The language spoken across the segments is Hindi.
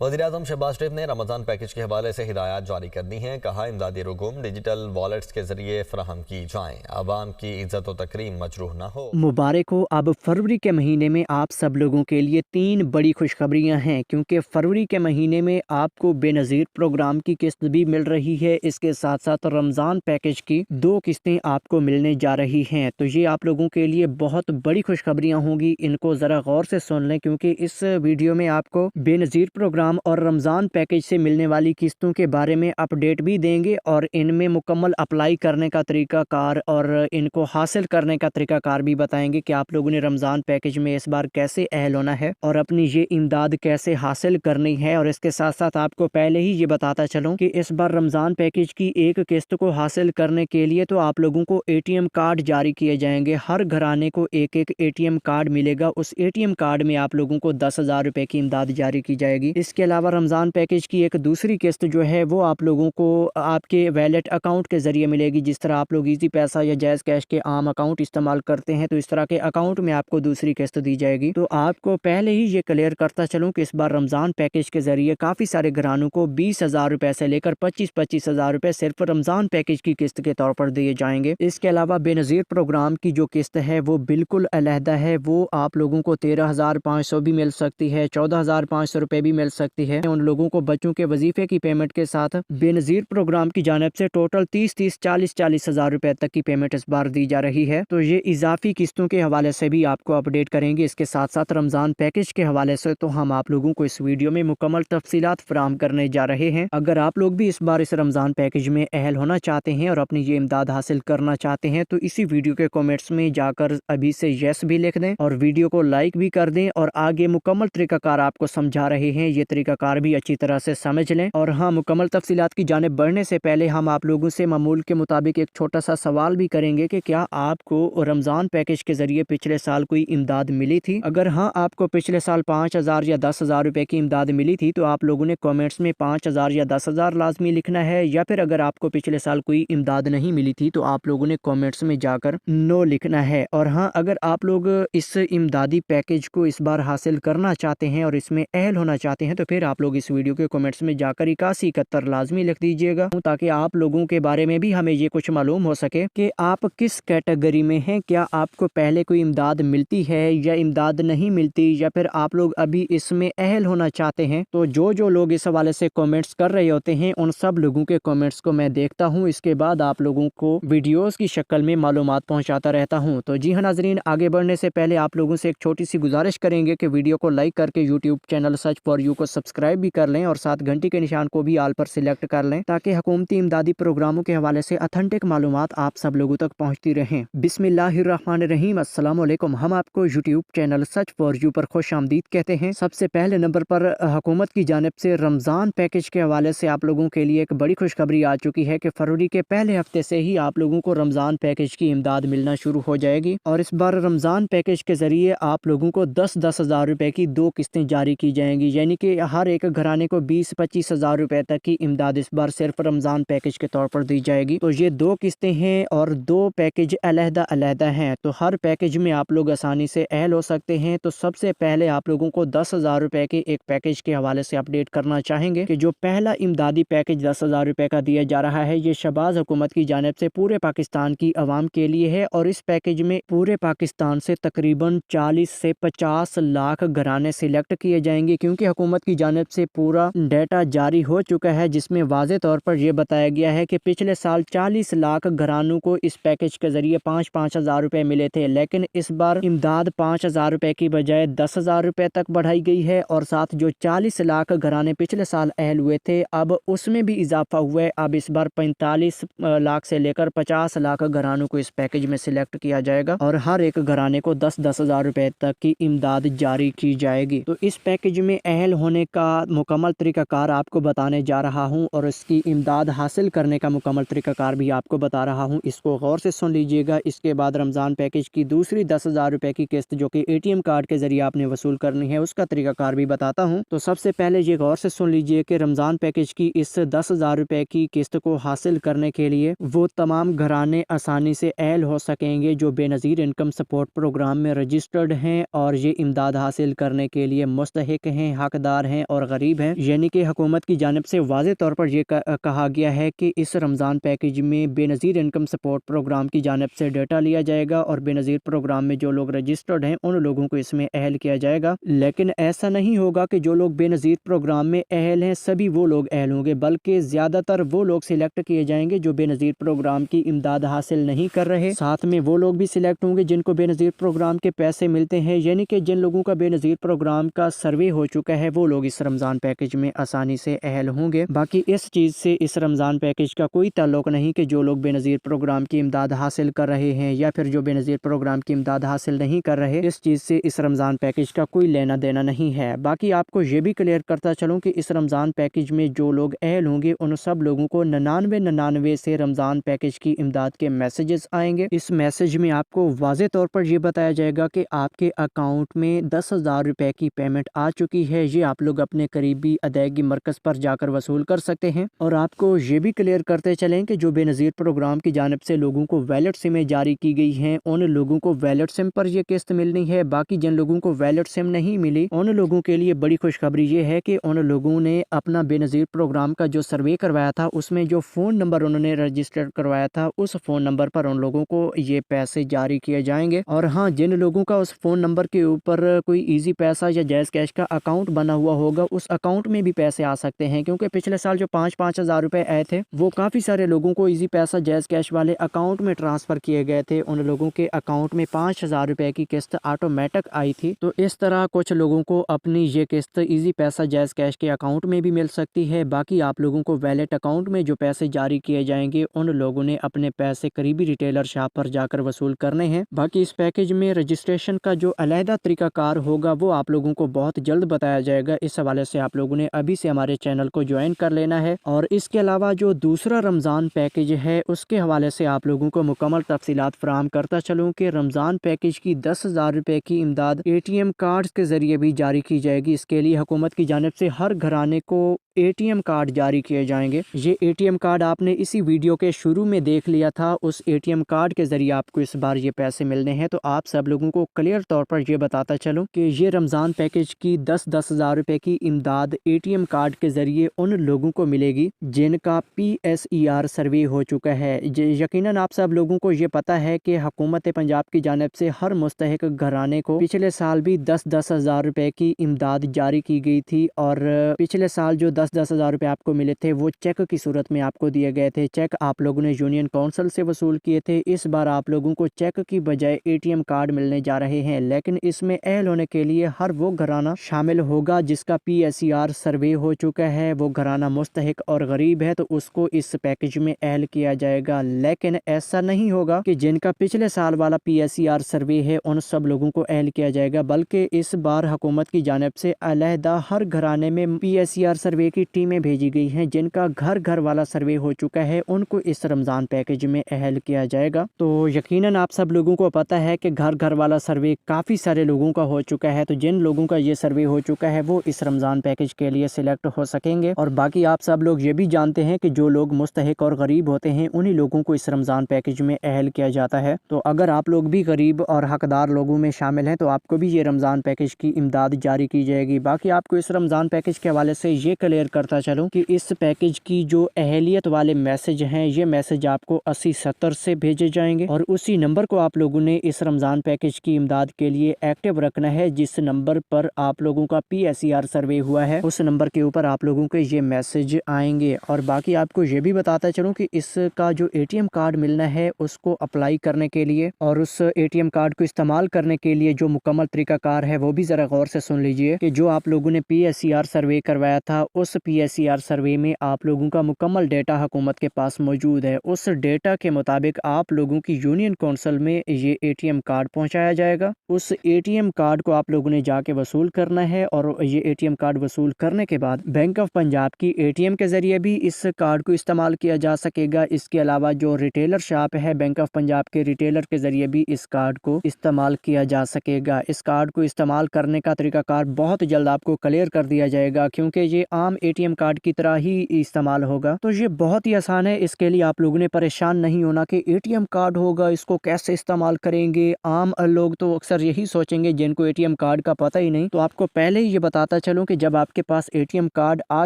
वज़ीर-ए-आज़म शहबाज शरीफ ने रमज़ान पैकेज के हवाले से हिदायत जारी कर दी हैं। कहा, इमदादी रकूम डिजिटल वॉलेट्स के जरिए फराहम की जाएँ, आवाम की इज्जत व तकरीम मजरूह न हो। मुबारक हो। अब फरवरी के महीने में आप सब लोगों के लिए 3 बड़ी खुशखबरियां हैं, क्योंकि फरवरी के महीने में आपको बेनज़ीर प्रोग्राम की किस्त भी मिल रही है। इसके साथ साथ रमज़ान पैकेज की 2 किस्तें आपको मिलने जा रही हैं। तो ये आप लोगों के लिए बहुत बड़ी खुशखबरियां होंगी। इनको ज़रा गौर से सुन लें, क्योंकि इस वीडियो में आपको बेनज़ीर प्रोग्राम और रमज़ान पैकेज से मिलने वाली किस्तों के बारे में अपडेट भी देंगे और इनमें मुकम्मल अप्लाई करने का तरीक़ाकार और इनको हासिल करने का तरीक़ाकार भी बताएंगे कि आप लोगों ने रमज़ान पैकेज में इस बार कैसे अहल होना है और अपनी ये इमदाद कैसे हासिल करनी है। और इसके साथ साथ आपको पहले ही ये बताता चलूँ कि इस बार रमज़ान पैकेज की एक किस्त को हासिल करने के लिए तो आप लोगों को ATM कार्ड जारी किए जाएंगे। हर घराने को एक एक ATM कार्ड मिलेगा। उस ATM कार्ड में आप लोगों को 10,000 रुपये की इमदाद जारी की जाएगी। इसके अलावा रमज़ान पैकेज की एक दूसरी किस्त जो है वो आप लोगों को आपके वैलेट अकाउंट के ज़रिए मिलेगी। जिस तरह आप लोग ईजी पैसा या जैज़ कैश के आम अकाउंट इस्तेमाल करते हैं, तो इस तरह के अकाउंट में आपको दूसरी किस्त दी जाएगी। तो आपको पहले ही ये क्लियर करता चलूँ कि इस बार रमज़ान पैकेज के ज़रिए काफ़ी सारे घरानों को 20,000 रुपये से लेकर 25,000 रुपये सिर्फ रमज़ान पैकेज की किस्त के तौर पर दिए जाएंगे। इसके अलावा बेनज़ीर प्रोग्राम की जो किस्त है वो बिल्कुल अलहदा है। वो आप लोगों को 13,500 भी मिल सकती है, 14,500 रुपये भी मिल सकती है। उन लोगों को बच्चों के वजीफे की पेमेंट के साथ बेनज़ीर प्रोग्राम की जानिब से टोटल 30-30, 40-40 हज़ार रुपए तक की पेमेंट इस बार दी जा रही है। तो ये इजाफी किस्तों के हवाले से भी आपको अपडेट करेंगे। इसके साथ साथ रमज़ान पैकेज के हवाले से तो हम आप लोगों को इस वीडियो में मुकम्मल तफसीलात फराहम करने जा रहे हैं। अगर आप लोग भी इस बार इस रमज़ान पैकेज में अहल होना चाहते हैं और अपनी ये इमदाद हासिल करना चाहते हैं, तो इसी वीडियो के कमेंट्स में जाकर अभी से यस भी लिख दें और वीडियो को लाइक भी कर दें। और आगे मुकम्मल तरीक़ाकार आपको समझा रहे हैं, ये तरीक़ाकार भी अच्छी तरह से समझ लें। और हाँ, मुकम्मल तफसीलात की जानिब बढ़ने से पहले हम आप लोगों से मामूल के मुताबिक एक छोटा सा सवाल भी करेंगे कि क्या आपको रमज़ान पैकेज के ज़रिए पिछले साल कोई इमदाद मिली थी? अगर हाँ, आपको पिछले साल 5,000 या 10,000 रुपये की इमदाद मिली थी, तो आप लोगों ने कमेंट्स में 5,000 या 10,000 लाजमी लिखना है। या फिर अगर आपको पिछले साल कोई इमदाद नहीं मिली थी, तो आप लोगों ने कमेंट्स में जाकर नो लिखना है। और हाँ, अगर आप लोग इस इमदादी पैकेज को इस बार हासिल करना चाहते हैं और इसमें अहल होना चाहते हैं, तो फिर आप लोग इस वीडियो के कमेंट्स में जाकर 8171 लाजमी लिख दीजिएगा, ताकि आप लोगों के बारे में भी हमें ये कुछ मालूम हो सके कि आप किस कैटेगरी में हैं। क्या आपको पहले कोई इमदाद मिलती है या इमदाद नहीं मिलती, या फिर आप लोग अभी इसमें अहल होना चाहते हैं। तो जो लोग इस हवाले से कमेंट्स कर रहे होते हैं, उन सब लोगों के कमेंट्स को मैं देखता हूँ। इसके बाद आप लोगों को वीडियोस की शक्ल में मालूमात पहुँचाता रहता हूँ। तो जी हाँ नाजरीन, आगे बढ़ने से पहले आप लोगों से एक छोटी सी गुजारिश करेंगे कि वीडियो को लाइक करके YouTube channel search for you को सब्सक्राइब भी कर लें और साथ घंटी के निशान को भी आल पर सिलेक्ट कर लें, ताकि हुकूमती इमदादी प्रोग्रामों के हवाले से ऑथेंटिक मालूमात आप सब लोगों तक पहुंचती रहें। बिस्मिल्लाहिर्रहमानिर्रहीम, अस्सलाम वालेकुम। हम आपको YouTube channel search for you पर खुश आमदीद कहते हैं। सबसे पहले नंबर पर हुकूमत की जानिब से रमज़ान पैकेज के हवाले से आप लोगों के लिए एक बड़ी खुशखबरी आ चुकी है कि फरवरी के पहले हफ्ते से ही आप लोगों को रमज़ान पैकेज की इमदाद मिलना शुरू हो जाएगी। और इस बार रमज़ान पैकेज के जरिए आप लोगों को 10-10 हज़ार रुपये की 2 किस्तें जारी की जाएंगी, यानी कि हर एक घराने को 20-25 हज़ार रुपये तक की इमदाद इस बार सिर्फ रमज़ान पैकेज के तौर पर दी जाएगी। तो ये 2 किस्तें हैं और 2 पैकेज अलहदा अलहदा हैं। तो हर पैकेज में आप लोग आसानी से अहल हो सकते हैं। तो सबसे पहले आप लोगों को 10,000 रुपये के एक पैकेज के हवाले से अपडेट करना चाहेंगे कि जो पहला इमदादी पैकेज 10,000 रुपये का दिया जा रहा है, ये शहबाज हुकूमत की जानिब से पूरे पाकिस्तान की आवाम के लिए है। और इस पैकेज में पूरे पाकिस्तान से तकरीबन 40 से 50 लाख घराने सिलेक्ट किए जाएंगे, क्योंकि हुकूमत की जानिब से पूरा डाटा जारी हो चुका है, जिसमें वाज़े तौर पर यह बताया गया है कि पिछले साल 40 लाख घरानों को इस पैकेज के जरिए 5-5 हज़ार रुपये मिले थे। लेकिन इस बार इमदाद 5,000 रुपये की बजाय 10,000 रुपये तक बढ़ाई गई है। और साथ जो 40 लाख घराने पिछले साल अहल हुए थे, अब उसमें भी इजाफा हुआ है। अब इस बार 45 लाख से लेकर 50 लाख घरानों को इस पैकेज में सिलेक्ट किया जाएगा और हर एक घराने को 10-10 हज़ार रुपये तक की इमदाद जारी की जाएगी। तो इस पैकेज में अहल होने का मुकम्मल तरीक़ाकार आपको बताने जा रहा हूं और इसकी इमदाद हासिल करने का मुकम्मल तरीक़ाकार भी आपको बता रहा हूं। इसको गौर से सुन लीजिएगा। इसके बाद रमज़ान पैकेज की दूसरी 10,000 रुपये की किस्त जो कि ATM कार्ड के जरिए आपने वसूल करनी है, उसका तरीक़ाकार भी बताता हूँ। तो सबसे पहले ये गौर से सुन लीजिए कि रमज़ान पैकेज की इस 10,000 रुपये की किस्त को हासिल करने के लिए वो तमाम घराने आसानी से अहल हो सकेंगे जो बेनज़ीर इनकम सपोर्ट प्रोग्राम में रजिस्टर्ड हैं और ये इमदाद हासिल करने के लिए मुस्तहिक हैं, हकदार हैं और गरीब हैं, यानी कि हुकूमत की जानिब से वाज़े तौर पर ये कहा गया है कि इस रमज़ान पैकेज में बेनज़ीर इनकम सपोर्ट प्रोग्राम की जानिब से डेटा लिया जाएगा और बेनज़ीर प्रोग्राम में जो लोग रजिस्टर्ड हैं उन लोगों को इसमें अहल किया जाएगा। लेकिन ऐसा नहीं होगा कि जो लोग बेनज़ीर प्रोग्राम में अहल हैं सभी वो लोग अहल होंगे, बल्कि ज़्यादातर वो लोग सिलेक्ट किए जाएंगे जो बेनज़ीर प्रोग्राम की इमदाद हासिल नहीं कर रहे। साथ में वो लोग भी सिलेक्ट होंगे जिनको बेनज़ीर प्रोग्राम के पैसे मिलते हैं, यानी कि जिन लोगों का बेनज़ीर प्रोग्राम का सर्वे हो चुका है वो लोग इस रमज़ान पैकेज में आसानी से अहल होंगे। बाकी इस चीज़ से इस रमज़ान पैकेज का कोई ताल्लुक नहीं कि जो लोग बेनज़ीर प्रोग्राम की इमदाद हासिल कर रहे हैं या फिर जो बेनज़ीर प्रोग्राम की इमदाद हासिल नहीं कर रहे, इस चीज़ से इस रमज़ान पैकेज का कोई लेना देना नहीं है। बाकी आपको ये भी क्लियर करता चलूँ कि इस रमज़ान पैकेज में जो लोग अहल होंगे उन सब लोगों को 99 से रमज़ान पैकेज की इमदाद के मैसेजेस आएंगे। इस मैसेज में आपको वाज़े तौर पर यह बताया जाएगा कि आपके अकाउंट में 10,000 रुपए की पेमेंट आ चुकी है, ये आप लोग अपने करीबी अदायगी मरकज़ पर जाकर वसूल कर सकते हैं। और आपको ये भी क्लियर करते चलें कि जो बेनज़ीर प्रोग्राम की जानिब से लोगों को वैलेट सिमें जारी की गई हैं उन लोगों को वैलेट सिम पर यह किस्त मिलनी है। बाकी जिन लोगों को वैलेट सिम नहीं मिली उन लोगों के लिए बड़ी खुशखबरी ये है कि उन लोगों ने अपना बेनज़ीर प्रोग्राम का जो सर्वे करवाया था उसमें जो फ़ोन नंबर उन्होंने रजिस्टर करवाया था उस फ़ोन नंबर पर उन लोगों को ये पैसे जारी किए जाएंगे। और हाँ, जिन लोगों का उस फ़ोन नंबर के ऊपर कोई इजी पैसा या जैज़ कैश का अकाउंट बना हुआ होगा उस अकाउंट में भी पैसे आ सकते हैं, क्योंकि पिछले साल जो 5-5 हज़ार रुपए आए थे वो काफ़ी सारे लोगों को इजी पैसा जैज़ कैश वाले अकाउंट में ट्रांसफ़र किए गए थे। उन लोगों के अकाउंट में 5,000 रुपए की किस्त ऑटोमेटिक आई थी। तो इस तरह कुछ लोगों को अपनी ये किस्त इजी पैसा जैज़ कैश के अकाउंट में भी मिल सकती है। बाकी आप लोगों को वैलेट अकाउंट में जो पैसे जारी किए जाएंगे उन लोगों ने अपने पैसे करीबी रिटेलर शॉप पर जाकर वसूल करने हैं। बाकी इस पैकेज में रजिस्ट्रेशन का जो अलहदा तरीकाकार होगा वो आप लोगों को बहुत जल्द बताया जाएगा। इस हवाले से आप लोगों ने अभी से हमारे चैनल को ज्वाइन कर लेना है। और इसके अलावा जो दूसरा रमज़ान पैकेज है उसके हवाले से आप लोगों को मुकम्मल तफसीलात फराहम करता चलूँ कि रमज़ान पैकेज की 10,000 रुपए की इमदाद ATM कार्ड्स के ज़रिए भी जारी की जाएगी। इसके लिए हुकूमत की जानिब से हर घराने को ATM कार्ड जारी किए जाएंगे। ये ATM कार्ड आपने इसी वीडियो के शुरू में देख लिया था, उस ATM कार्ड के ज़रिए आपको इस बार ये पैसे मिलने हैं। तो आप सब लोगों को क्लियर तौर पर ये बताता चलूँ कि ये रमज़ान पैकेज की 10-10 हज़ार रुपए की इमदाद ATM कार्ड के ज़रिए उन लोगों को मिलेगी जिनका PSER सर्वे हो चुका है। यकीनन आप सब लोगों को ये पता है कि हुकूमत पंजाब की जानिब से हर मुस्तहिक घराने को पिछले साल भी 10-10 हज़ार रुपए की इमदाद जारी की गई थी। और पिछले साल जो 10-10 हज़ार रुपए आपको मिले थे वो चेक की सूरत में आपको दिए गए थे। चेक आप लोगों ने यूनियन काउंसिल से वसूल किए थे। इस बार आप लोगों को चेक की बजाय ATM कार्ड मिलने जा रहे हैं, लेकिन इसमें अहल होने के लिए हर वो घराना शामिल होगा जिसका PSER सर्वे हो चुका है। वो घराना मुस्तहिक और गरीब है तो उसको इस पैकेज में अहल किया जाएगा। लेकिन ऐसा नहीं होगा कि जिनका पिछले साल वाला PSER सर्वे है उन सब लोगों को अहल किया जाएगा, बल्कि इस बार हुकूमत की जानिब से अलहदा हर घराने में PSER सर्वे की टीमें भेजी गई हैं। जिनका घर घर वाला सर्वे हो चुका है उनको इस रमज़ान पैकेज में अहल किया जाएगा। तो यकीनन आप सब लोगों को पता है कि घर घर वाला सर्वे काफ़ी सारे लोगों का हो चुका है। तो जिन लोगों का ये सर्वे हो चुका है वो इस रमज़ान पैकेज के लिए सिलेक्ट हो सकेंगे। और बाकी आप सब लोग ये भी जानते हैं कि जो लोग मुस्तहिक और गरीब होते हैं उन्हीं लोगों को इस रमज़ान पैकेज में अहल किया जाता है। तो अगर आप लोग भी गरीब और हकदार लोगों में शामिल हैं तो आपको भी ये रमज़ान पैकेज की इमदाद जारी की जाएगी। बाकी आपको इस रमज़ान पैकेज के हवाले से ये क्लियर करता चलूँ कि इस पैकेज की जो अहलियत वाले मैसेज हैं ये मैसेज आपको 8070 से भेजे जाएंगे और उसी नंबर को आप लोगों ने इस रमज़ान पैकेज की इमदाद के लिए एक्टिव रखना है। जिस नंबर पर आप लोगों का PSER सर्वे हुआ है उस नंबर के ऊपर आप लोगों के ये मैसेज आएंगे। और बाकी आपको ये भी बताता चलूँ कि इसका जो ATM कार्ड मिलना है उसको अप्लाई करने के लिए और उस ATM कार्ड को इस्तेमाल करने के लिए जो मुकम्मल तरीकाकार है वो भी ज़रा गौर से सुन लीजिए कि जो आप लोगों ने PSER सर्वे करवाया था उस PSER सर्वे में आप लोगों का मुकम्मल डेटा हुकूमत के पास मौजूद है। उस डेटा के मुताबिक आप लोगों की यूनियन काउंसिल में ये ATM कार्ड पहुंचाया जाएगा। उस ATM कार्ड को आप लोगों ने जाके वसूल करना है और ये ATM कार्ड वसूल करने के बाद बैंक ऑफ पंजाब की ATM के ज़रिए भी इस कार्ड को इस्तेमाल किया जा सकेगा। इसके अलावा जो रिटेलर शॉप है बैंक ऑफ पंजाब के रिटेलर के ज़रिए भी इस कार्ड को इस्तेमाल किया जा सकेगा। इस कार्ड को इस्तेमाल करने का तरीकाकार बहुत जल्द आपको क्लियर कर दिया जाएगा, क्योंकि ये आम एटीएम कार्ड की तरह ही इस्तेमाल होगा। तो ये बहुत ही आसान है, इसके लिए आप लोगों ने परेशान नहीं होना कि एटीएम कार्ड होगा इसको कैसे इस्तेमाल करेंगे। आम लोग तो अक्सर यही सोचेंगे जिनको एटीएम कार्ड का पता ही नहीं। तो आपको पहले ही ये बताता चलूं कि जब आपके पास एटीएम कार्ड आ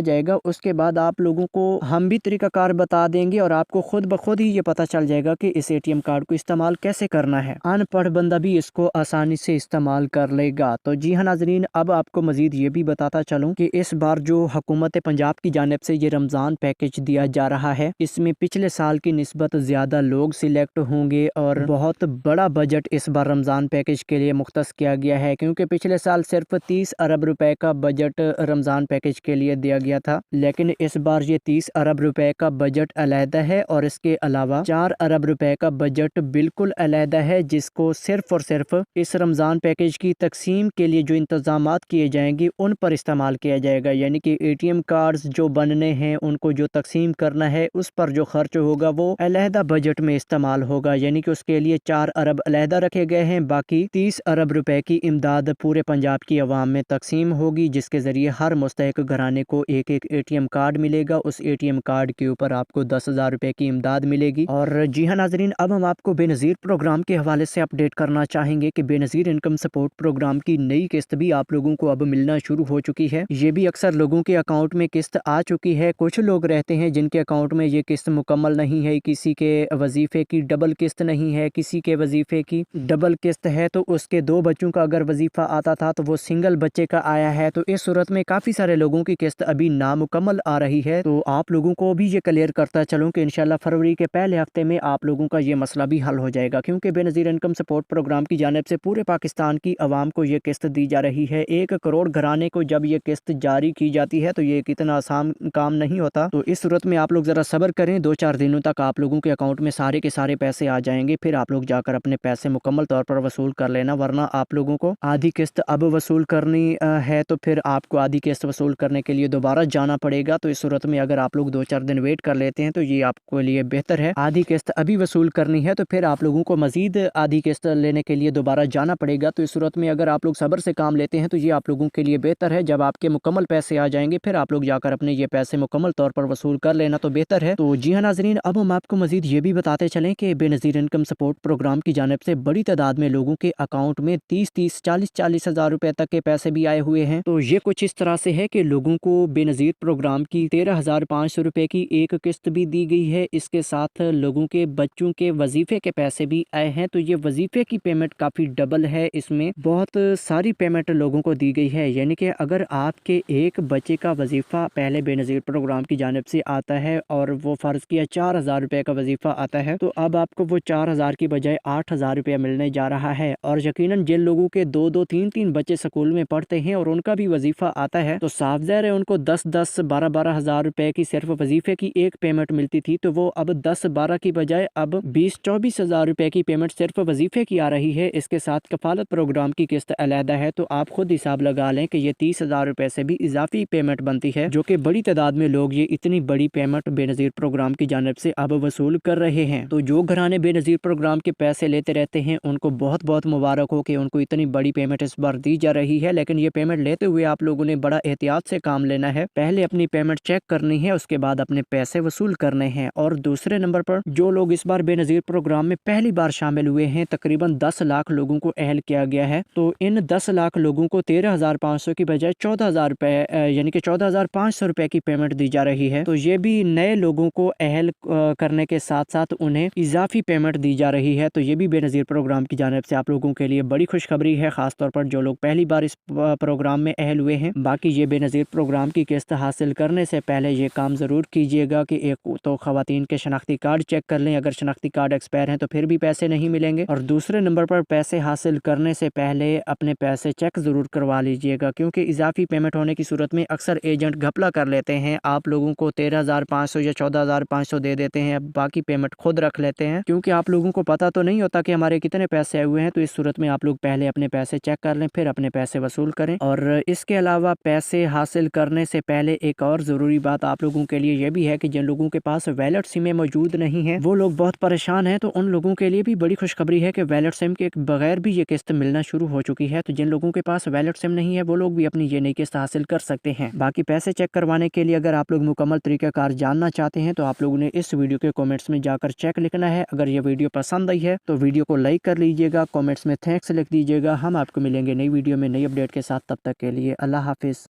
जाएगा उसके बाद आप लोगों को हम भी तरीकाकार बता देंगे और आपको खुद ब खुद ही ये पता चल जाएगा कि इस एटीएम कार्ड को इस्तेमाल कैसे करना है। अनपढ़ बंदा भी इसको आसानी से इस्तेमाल कर लेगा। तो जी हाँ नाजरीन, अब आपको मजीद ये भी बताता चलूं कि इस बार जो हुकूमत पंजाब की जानिब से ये रमज़ान पैकेज दिया जा रहा है, इसमें पिछले साल की निस्बत ज़्यादा लोग सिलेक्ट होंगे और बहुत बड़ा बजट इस बार रमज़ान पैकेज के लिए मुख्तस किया गया है, क्योंकि पिछले साल सिर्फ 30 अरब रुपए का बजट रमज़ान पैकेज के लिए दिया गया था, लेकिन इस बार ये 30 अरब रुपए का बजट अलहदा है और इसके अलावा 4 अरब रुपए का बजट बिल्कुल अलहदा है, जिसको सिर्फ और सिर्फ इस रमज़ान पैकेज की तकसीम के लिए जो इंतजामात किए जाएंगे उन पर इस्तेमाल किया जाएगा। यानी कि एटीएम कार्ड्स जो बनने हैं उनको जो तकसीम करना है उस पर जो खर्च होगा वो अलहदा बजट में इस्तेमाल होगा। यानी कि उसके लिए 4 अरब अलहदा रखे गए हैं, बाकी 30 अरब रुपए की इमदाद पूरे पंजाब की अवाम में तकसीम होगी, जिसके जरिए हर मुस्तहिक घराने को एक एक एटीएम कार्ड मिलेगा। उस एटीएम कार्ड के ऊपर आपको 10,000 रुपए की इमदाद मिलेगी। और जी हाँ नाजरीन, अब हम आपको बेनज़ीर प्रोग्राम के हवाले से अपडेट करना चाहेंगे कि बेनज़ीर इनकम सपोर्ट प्रोग्राम की नई किस्त भी आप लोगों को अब मिलना शुरू हो चुकी है। ये भी अक्सर लोगों के अकाउंट में किस्त आ चुकी है। कुछ लोग रहते हैं जिनके अकाउंट में ये किस्त मुकम्मल नहीं है, किसी के वजीफे की डबल किस्त नहीं है, किसी के वजीफे की डबल किस्त है तो उसके 2 बच्चों का अगर वजीफा आता था तो वो सिंगल बच्चे का आया है। तो इस सूरत में काफ़ी सारे लोगों की किस्त अभी नामुकम्मल आ रही है। तो आप लोगों को भी ये क्लियर करता चलूँ कि इंशाल्लाह फरवरी के पहले हफ्ते में आप लोगों का ये मसला भी हल हो जाएगा, क्योंकि बेनज़ीर इनकम सपोर्ट प्रोग्राम की जानिब से पूरे पाकिस्तान की आवाम को ये किस्त दी जा रही है। 1 करोड़ घराने को जब ये किस्त जारी की जाती है तो ये कितना आसान काम नहीं होता। तो इस सूरत में आप लोग ज़रा सब्र करें, 2-4 दिनों तक आप लोगों के अकाउंट में सारे के सारे पैसे आ जाएंगे। फिर आप लोग जाकर अपने पैसे मुकम्मल तौर पर वसूल कर लेना, वरना आप लोगों को आधी किस्त अब वसूल करनी है तो फिर आपको आधी किस्त वसूल करने के लिए दोबारा जाना पड़ेगा। तो इस सूरत में अगर आप लोग 2-4 दिन वेट कर लेते हैं तो ये आपके लिए बेहतर है। आधी किस्त अभी वसूल करनी है तो फिर आप लोगों को मजीद आधी किस्त लेने के लिए दोबारा जाना पड़ेगा। तो इस सूरत में अगर आप लोग सब्र से काम लेते हैं तो ये आप लोगों के लिए बेहतर है। जब आपके मुकम्मल पैसे आ जाएंगे फिर आप लोग जाकर अपने ये पैसे मुकम्मल तौर पर वसूल कर लेना तो बेहतर है। तो जी हाँ नाजरीन, अब हम आपको मजीद ये भी बताते चलें कि बेनज़ीर इनकम सपोर्ट प्रोग्राम की जानिब से बड़ी तादाद में लोगों के अकाउंट में 30-30, 40-40 हज़ार रुपए तक के पैसे भी आए हुए हैं। तो ये कुछ इस तरह से है कि लोगों को बेनज़ीर प्रोग्राम की 13,500 रुपए की एक किस्त भी दी गई है। इसके साथ लोगों के बच्चों के वजीफे के पैसे भी आए हैं। तो ये वजीफे की पेमेंट काफ़ी डबल है, इसमें बहुत सारी पेमेंट लोगों को दी गई है। यानी कि अगर आपके एक बच्चे का वजीफ़ा पहले बेनज़ीर प्रोग्राम की जानिब से आता है और वो फ़र्ज़ किया 4,000 रुपये का वजीफ़ा आता है, तो अब आपको वो 4,000 की बजाय 8,000 रुपया मिलने जा रहा है। और यकीनन जिन लोगों के 2-2, 3-3 बच्चे स्कूल में पढ़ते हैं और उनका भी वजीफ़ा आता है तो साफ ज़ाहिर है उनको 10-10, 12-12 हज़ार रुपये की सिर्फ वजीफ़े की एक पेमेंट मिलती थी, तो वो अब 10-12 की बजाय अब 20-24 हज़ार रुपये की पेमेंट सिर्फ वजीफ़े की आ रही है। इसके साथ कफ़ालत प्रोग्राम की किस्त अलहदा है। तो आप खुद हिसाब लगा लें कि ये 30,000 रुपये से भी इजाफी पेमेंट बनती है, जो कि बड़ी तादाद में लोग ये इतनी बड़ी पेमेंट बेनज़ीर प्रोग्राम की जानिब से अब वसूल कर रहे हैं। तो जो घराने बेनज़ीर प्रोग्राम के पैसे लेते रहते हैं उनको बहुत बहुत मुबारक हो कि उनको इतनी बड़ी पेमेंट इस बार दी जा रही है। लेकिन ये पेमेंट लेते हुए आप लोगों ने बड़ा एहतियात से काम लेना है। पहले अपनी पेमेंट चेक करनी है, उसके बाद अपने पैसे वसूल करने हैं। और दूसरे नंबर पर जो लोग इस बार बेनज़ीर प्रोग्राम में पहली बार शामिल हुए हैं, तकरीबन 10 लाख लोगों को अहल किया गया है। तो इन 10 लाख लोगों को 13,500 की बजाय 14,000 रुपए यानी कि 14,500 रुपए की पेमेंट दी जा रही है। तो ये भी नए लोगों को अहल करने के साथ साथ उन्हें इजाफी पेमेंट दी जा रही है। तो ये भी बेनज़ीर प्रोग्राम की जानिब से आप लोगों के लिए बड़ी खुशखबरी है, खासतौर पर जो लोग पहली बार इस प्रोग्राम में अहल हुए हैं। बाकी ये बेनज़ीर प्रोग्राम की किस्त हासिल करने से पहले ये काम ज़रूर कीजिएगा कि एक तो ख़वातीन के शनाख्ती कार्ड चेक कर लें, अगर शनाख्ती कार्ड एक्सपायर हैं तो फिर भी पैसे नहीं मिलेंगे। और दूसरे नंबर पर पैसे हासिल करने से पहले अपने पैसे चेक ज़रूर करवा लीजिएगा, क्योंकि इजाफी पेमेंट होने की सूरत में अक्सर एजेंट घपला कर लेते हैं। आप लोगों को 13,500 या 14,500 दे देते हैं, बाकी पेमेंट खुद रख लेते हैं, क्योंकि आप लोगों को पता तो नहीं होता कि हमारे कितने पैसे आए हुए हैं। तो इस सूरत में आप लोग पहले अपने पैसे चेक कर लें, फिर अपने पैसे वसूल करें। और इसके अलावा पैसे हासिल करने से पहले एक और ज़रूरी बात आप लोगों के लिए यह भी है कि जिन लोगों के पास वैलेट सिमें मौजूद नहीं है वो लोग बहुत परेशान हैं। तो उन लोगों के लिए भी बड़ी खुशखबरी है कि वैलेट सिम के बगैर भी ये किस्त मिलना शुरू हो चुकी है। तो जिन लोगों के पास वैलेट सिम नहीं है वो लोग भी अपनी ये नई किस्त हासिल कर सकते हैं। बाकी पैसे चेक करवाने के लिए अगर आप लोग मुकम्मल तरीक़ाकार जानना चाहते हैं तो आप लोगों ने इस वीडियो के कमेंट्स में जाकर चेक लिखना है। अगर ये वीडियो पसंद आई है तो वीडियो को लाइक कर लीजिएगा, कमेंट्स में थैंक्स लिख दीजिएगा। हम आपको मिलेंगे नई वीडियो में नई अपडेट के साथ, तब तक के लिए अल्लाह हाफिज़।